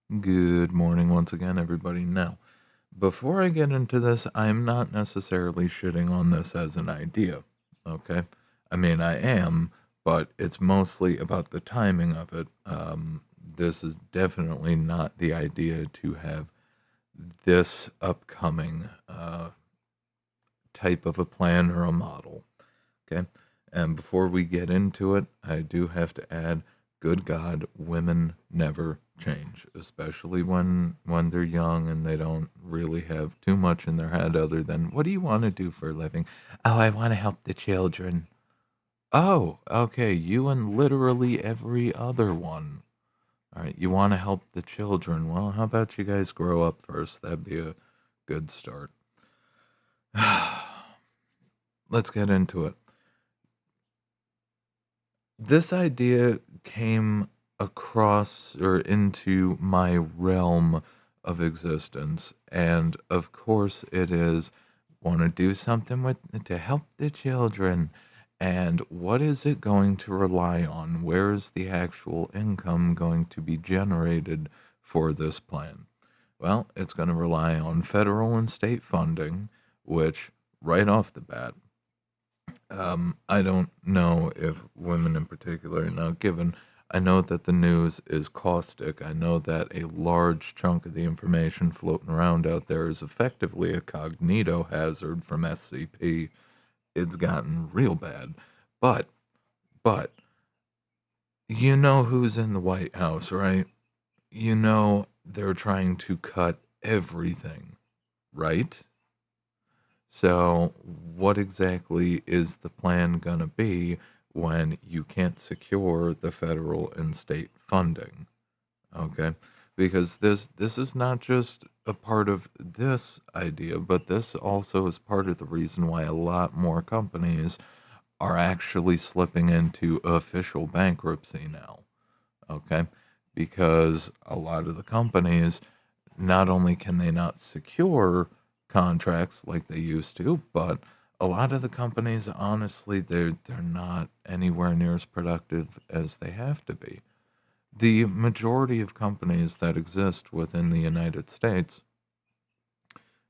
Good morning once again, everybody. Now, before I get into this, I'm not necessarily shitting on this as an idea. Okay. I mean, I am, but it's mostly about the timing of it. This is definitely not the idea to have this upcoming type of a plan or a model. Okay. And before we get into it, I do have to add, good God, women never change, especially when they're young and they don't really have too much in their head other than, what do you want to do for a living? Oh, I want to help the children. Oh, okay. You and literally every other one. All right. You want to help the children. Well, how about you guys grow up first? That'd be a good start. Let's get into it. This idea came across or into my realm of existence, and of course it is, want to do something with to help the children, and what is it going to rely on? Where is the actual income going to be generated for this plan? Well, it's going to rely on federal and state funding, which right off the bat, I don't know if women in particular, now given I know that the news is caustic, I know that a large chunk of the information floating around out there is effectively a cognito hazard from SCP. It's gotten real bad. But, but, you know who's in the White House, right? You know they're trying to cut everything, right? So, what exactly is the plan going to be when you can't secure the federal and state funding? Okay? Because this is not just a part of this idea, but this also is part of the reason why a lot more companies are actually slipping into official bankruptcy now. Okay? Because a lot of the companies, not only can they not secure contracts like they used to, but a lot of the companies, honestly, they're not anywhere near as productive as they have to be. The majority of companies that exist within the United States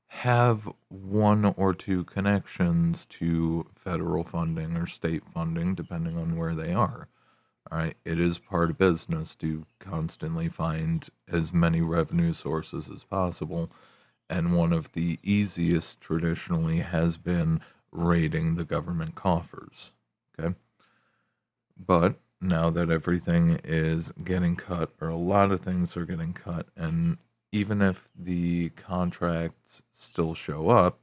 have one or two connections to federal funding or state funding, depending on where they are. All right, it is part of business to constantly find as many revenue sources as possible, and one of the easiest traditionally has been raiding the government coffers. Okay, but now that everything is getting cut, or a lot of things are getting cut, and even if the contracts still show up,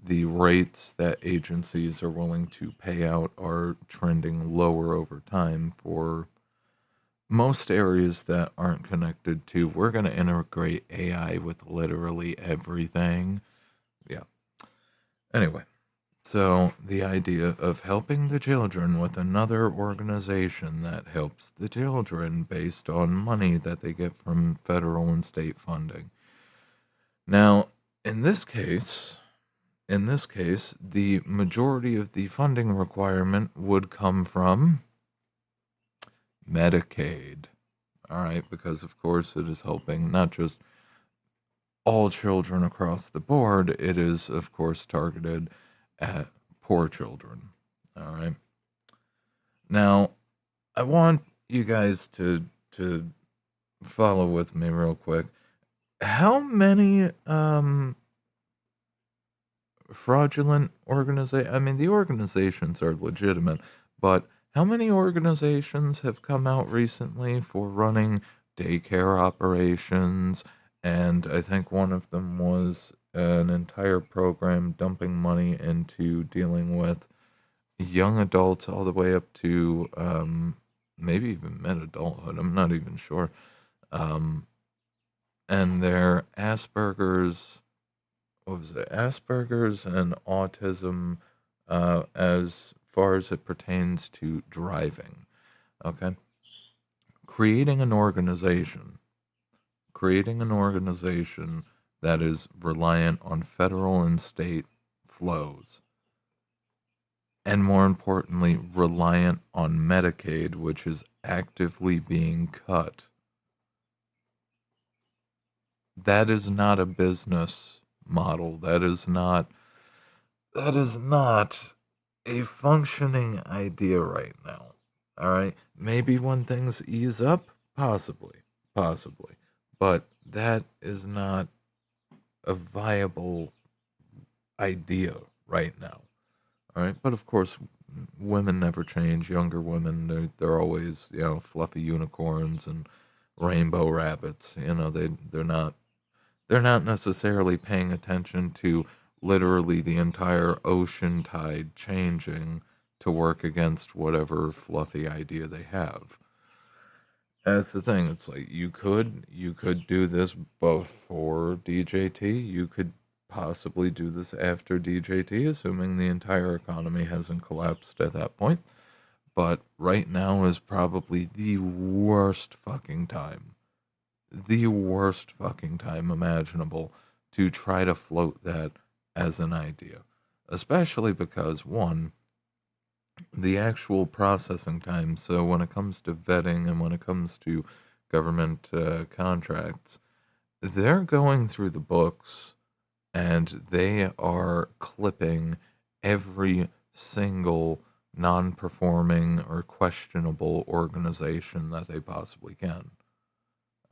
the rates that agencies are willing to pay out are trending lower over time for most areas that aren't connected to, we're going to integrate AI with literally everything. Yeah. Anyway, so the idea of helping the children with another organization that helps the children based on money that they get from federal and state funding. Now, in this case, the majority of the funding requirement would come from Medicaid. All right, because of course it is helping not just all children across the board, it is, of course, targeted at poor children. All right. Now, I want you guys to follow with me real quick. How many fraudulent organizations? I mean, the organizations are legitimate, but how many organizations have come out recently for running daycare operations? And I think one of them was an entire program dumping money into dealing with young adults all the way up to maybe even mid adulthood. I'm not even sure. Um, and their Asperger's, what was it? Asperger's and autism, as far as it pertains to driving. Okay. Creating an organization, creating an organization that is reliant on federal and state flows, and more importantly, reliant on Medicaid, which is actively being cut. That is not a business model. That is not a functioning idea right now. All right? Maybe when things ease up, possibly, possibly. But that is not a viable idea right now. All right? But of course, women never change. Younger women, they're always, fluffy unicorns and rainbow rabbits. They're not necessarily paying attention to literally the entire ocean tide changing to work against whatever fluffy idea they have. That's the thing. It's like you could do this before DJT. You could possibly do this after DJT, assuming the entire economy hasn't collapsed at that point. But right now is probably the worst fucking time, the worst fucking time imaginable to try to float that as an idea. Especially because, one, the actual processing time, so when it comes to vetting and when it comes to government contracts, they're going through the books and they are clipping every single non performing or questionable organization that they possibly can.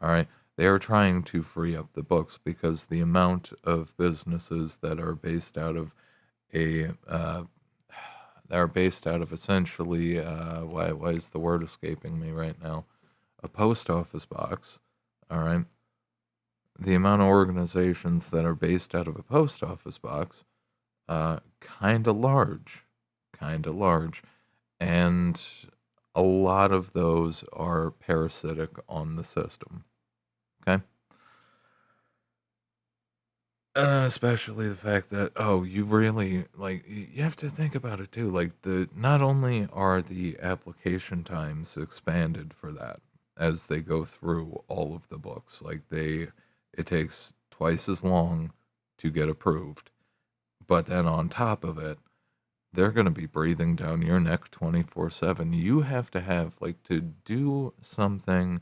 All right. They are trying to free up the books because the amount of businesses that are based out of a that are based out of essentially why is the word escaping me right now? A post office box. All right. The amount of organizations that are based out of a post office box, kind of large, kind of large, and a lot of those are parasitic on the system. Okay. Especially the fact that, oh, you really like you have to think about it too. Like the not only are the application times expanded for that as they go through all of the books, like it takes twice as long to get approved. But then on top of it, they're going to be breathing down your neck 24/7. You have to have like to do something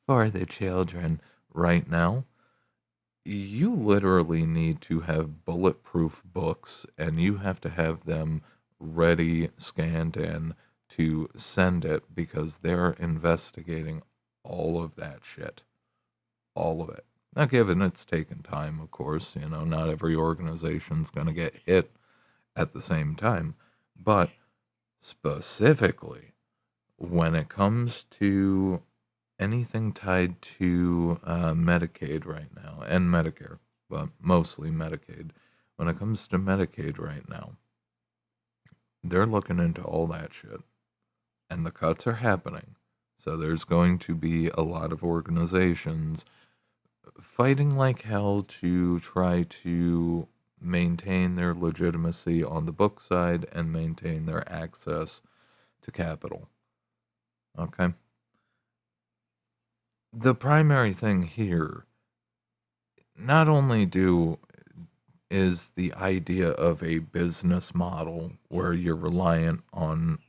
for the children right now. You literally need to have bulletproof books and you have to have them ready, scanned in to send it because they're investigating all of that shit. All of it. Now, given it's taken time, of course, not every organization's going to get hit at the same time. But specifically, when it comes to anything tied to Medicaid right now and Medicare, but mostly Medicaid. When it comes to Medicaid right now, they're looking into all that shit, and the cuts are happening. So there's going to be a lot of organizations fighting like hell to try to maintain their legitimacy on the book side and maintain their access to capital. Okay? The primary thing here, not only do is the idea of a business model where you're reliant on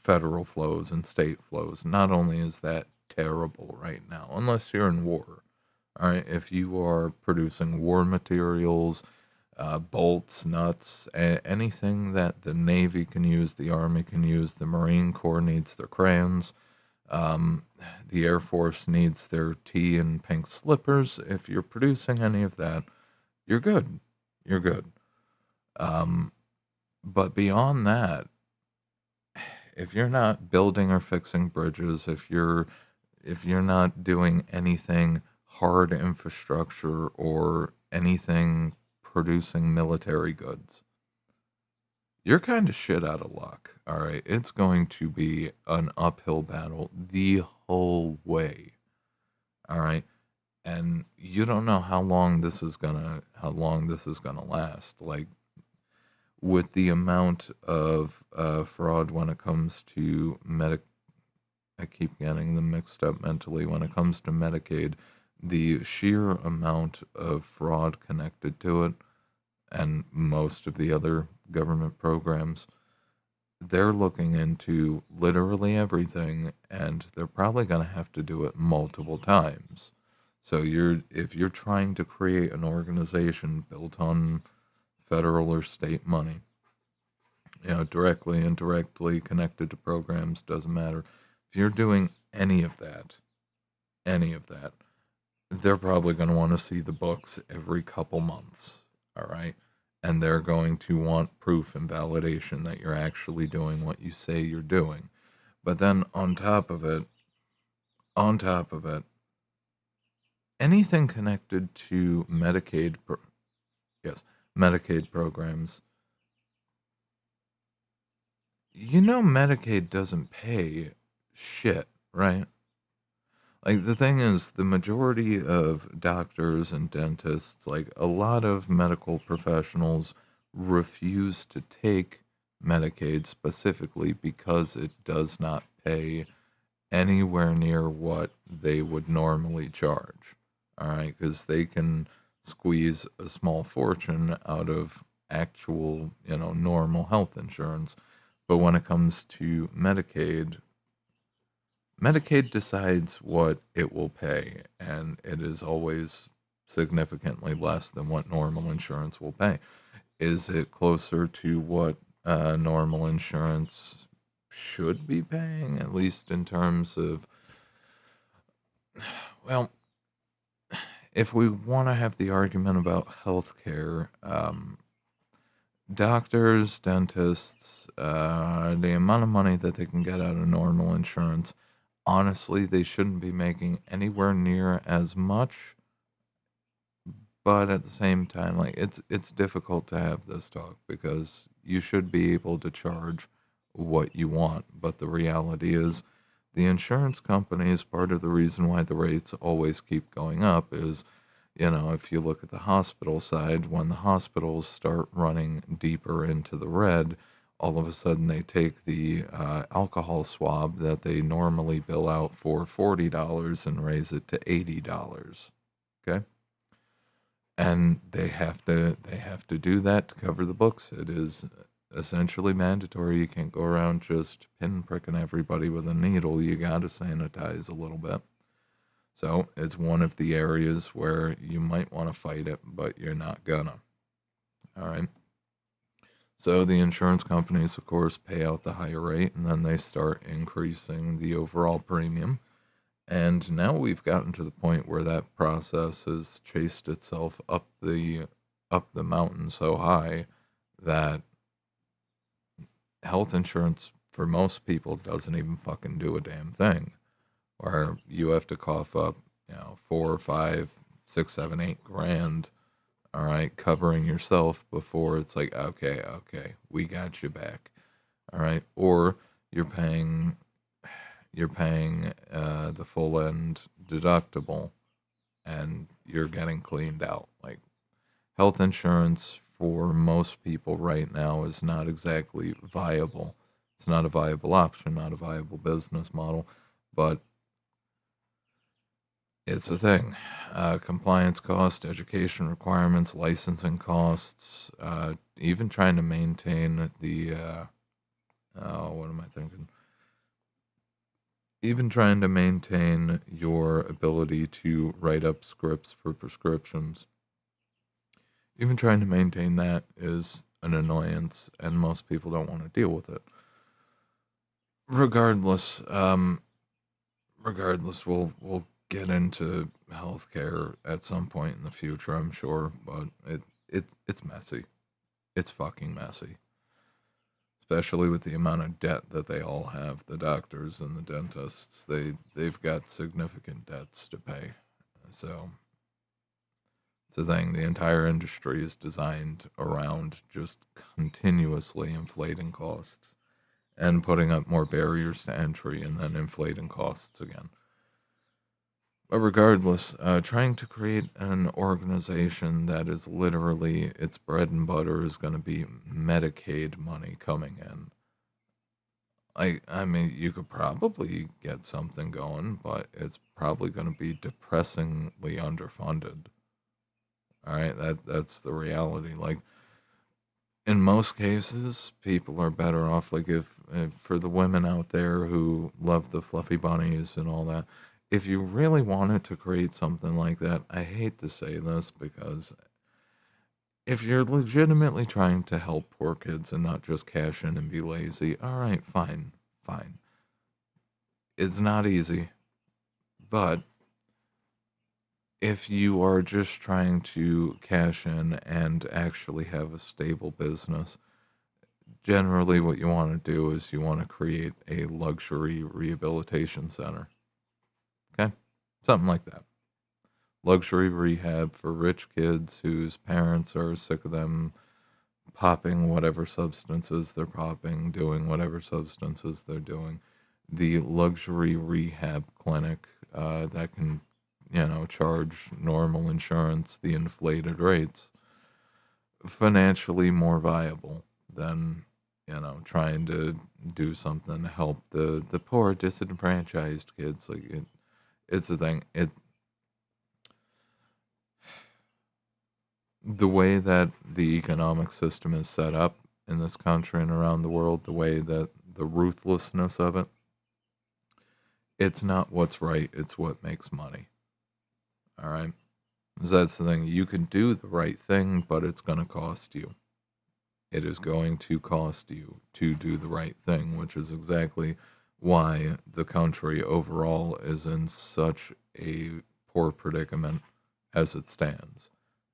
federal flows and state flows, not only is that terrible right now, unless you're in war. All right, if you are producing war materials, bolts, nuts, anything that the Navy can use, the Army can use, the Marine Corps needs their crayons, um, the Air Force needs their tea and pink slippers. If you're producing any of that, you're good. You're good. Um, but beyond that, if you're not building or fixing bridges, if you're not doing anything hard infrastructure or anything producing military goods, you're kind of shit out of luck. All right, it's going to be an uphill battle the whole way. All right, and you don't know how long this is gonna last. Like with the amount of fraud when it comes to I keep getting them mixed up mentally. When it comes to Medicaid, the sheer amount of fraud connected to it, and most of the other government programs, they're looking into literally everything, and they're probably going to have to do it multiple times. So if you're trying to create an organization built on federal or state money, directly, indirectly connected to programs, doesn't matter. If you're doing any of that, they're probably going to want to see the books every couple months. All right. And they're going to want proof and validation that you're actually doing what you say you're doing. But then on top of it, anything connected to yes, Medicaid programs, Medicaid doesn't pay shit, right? Like, the thing is, the majority of doctors and dentists, like, a lot of medical professionals refuse to take Medicaid specifically because it does not pay anywhere near what they would normally charge. All right, because they can squeeze a small fortune out of actual, normal health insurance. But when it comes to Medicaid decides what it will pay, and it is always significantly less than what normal insurance will pay. Is it closer to what normal insurance should be paying, at least in terms of, well, if we want to have the argument about healthcare, doctors, dentists, the amount of money that they can get out of normal insurance, honestly, they shouldn't be making anywhere near as much. But at the same time, like, it's difficult to have this talk because you should be able to charge what you want. But the reality is, the insurance company is part of the reason why the rates always keep going up. Is, if you look at the hospital side, when the hospitals start running deeper into the red, all of a sudden they take the alcohol swab that they normally bill out for $40 and raise it to $80. Okay, and they have to do that to cover the books. It is essentially mandatory. You can't go around just pinpricking everybody with a needle. You got to sanitize a little bit. So it's one of the areas where you might want to fight it, but you're not gonna. All right. So the insurance companies, of course, pay out the higher rate, and then they start increasing the overall premium. And now we've gotten to the point where that process has chased itself up the mountain so high that health insurance for most people doesn't even fucking do a damn thing. Where you have to cough up, 4 or 5, 6, 7, 8 grand, all right, covering yourself before it's like, okay, okay, we got you back. All right. Or you're paying the full end deductible and you're getting cleaned out. Like, health insurance for most people right now is not exactly viable. It's not a viable option, not a viable business model, but it's a thing. Compliance costs, education requirements, licensing costs, even trying to maintain what am I thinking? Even trying to maintain your ability to write up scripts for prescriptions, even trying to maintain that is an annoyance, and most people don't want to deal with it. Regardless, we'll get into healthcare at some point in the future, I'm sure, but it's messy. It's fucking messy, especially with the amount of debt that they all have. The doctors and the dentists, they've got significant debts to pay. So it's a thing. The entire industry is designed around just continuously inflating costs and putting up more barriers to entry and then inflating costs again. But regardless, trying to create an organization that is literally its bread and butter is going to be Medicaid money coming in. I mean, you could probably get something going, but it's probably going to be depressingly underfunded. All right, that's the reality. Like, in most cases, people are better off. Like, if for the women out there who love the fluffy bunnies and all that, if you really wanted to create something like that, I hate to say this because if you're legitimately trying to help poor kids and not just cash in and be lazy, all right, fine, fine. It's not easy, but if you are just trying to cash in and actually have a stable business, generally what you want to do is you want to create a luxury rehabilitation center. Okay? Something like that. Luxury rehab for rich kids whose parents are sick of them popping whatever substances they're popping, doing whatever substances they're doing. The luxury rehab clinic that can, charge normal insurance the inflated rates, financially more viable than, trying to do something to help the poor disenfranchised kids. Like it's the thing. The way that the economic system is set up in this country and around the world, the way that the ruthlessness of it, it's not what's right, it's what makes money. All right. 'Cause that's the thing. You can do the right thing, but it's going to cost you. It is going to cost you to do the right thing, which is exactly why the country overall is in such a poor predicament as it stands.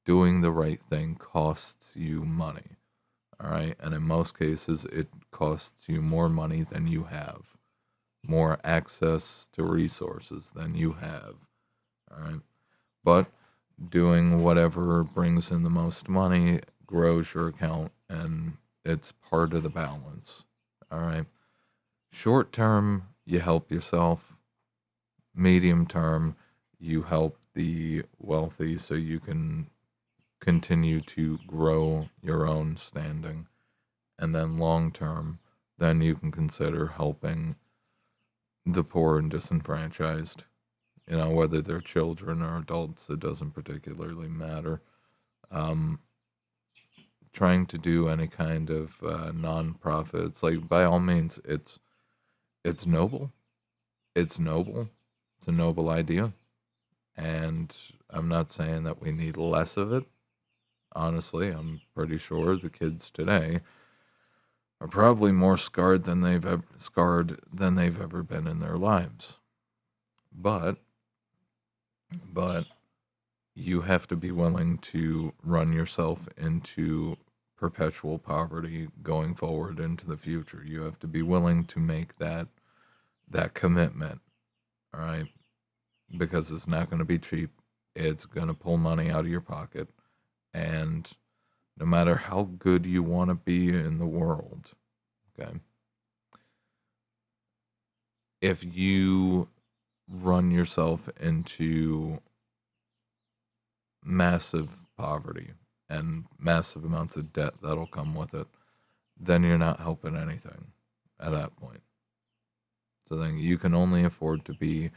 Doing the right thing costs you money. All right. And in most cases, it costs you more money than you have, more access to resources than you have. All right. But doing whatever brings in the most money grows your account, and it's part of the balance. All right. Short term, you help yourself. Medium term, you help the wealthy so you can continue to grow your own standing. And then long term, then you can consider helping the poor and disenfranchised. Whether they're children or adults, it doesn't particularly matter. Um, Trying to do any kind of nonprofits, like by all means, it's noble. It's noble. It's a noble idea, and I'm not saying that we need less of it. Honestly, I'm pretty sure the kids today are probably more scarred than they've ever been in their lives. But but you have to be willing to run yourself into perpetual poverty going forward into the future. You have to be willing to make that commitment, all right? Because it's not going to be cheap. It's going to pull money out of your pocket, and no matter how good you want to be in the world, okay? If you run yourself into massive poverty and massive amounts of debt that'll come with it, then you're not helping anything at that point. So then you can only afford to be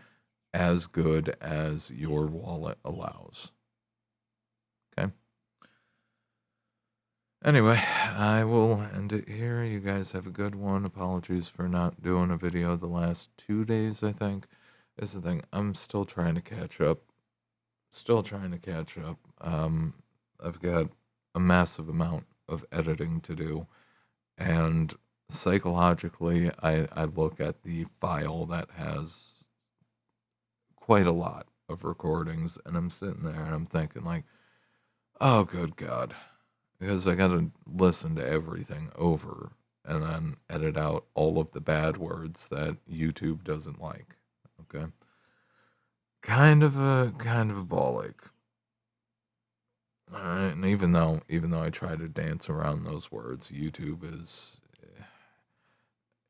as good as your wallet allows. Okay. Anyway, I will end it here. You guys have a good one. Apologies for not doing a video the last 2 days, I think. Is the thing. I'm still trying to catch up. Still trying to catch up. I've got a massive amount of editing to do, and psychologically, I look at the file that has quite a lot of recordings, and I'm sitting there and I'm thinking like, oh, good God, because I got to listen to everything over and then edit out all of the bad words that YouTube doesn't like. Okay, kind of a ball ache. All right, and even though I try to dance around those words, YouTube is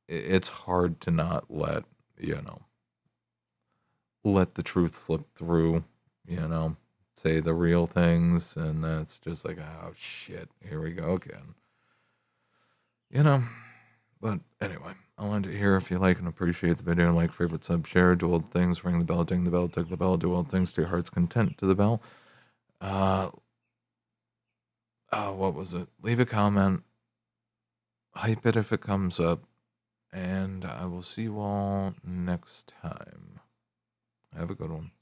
it's hard to not let the truth slip through, you know, say the real things, and that's just like, oh shit, here we go again. You know, but anyway, I'll end it here. If you like and appreciate the video, like, favorite, sub, share, do all the things, ring the bell, ding the bell, tick the bell, do all the things to your heart's content to the bell. What was it? Leave a comment, hype it if it comes up, and I will see you all next time. Have a good one.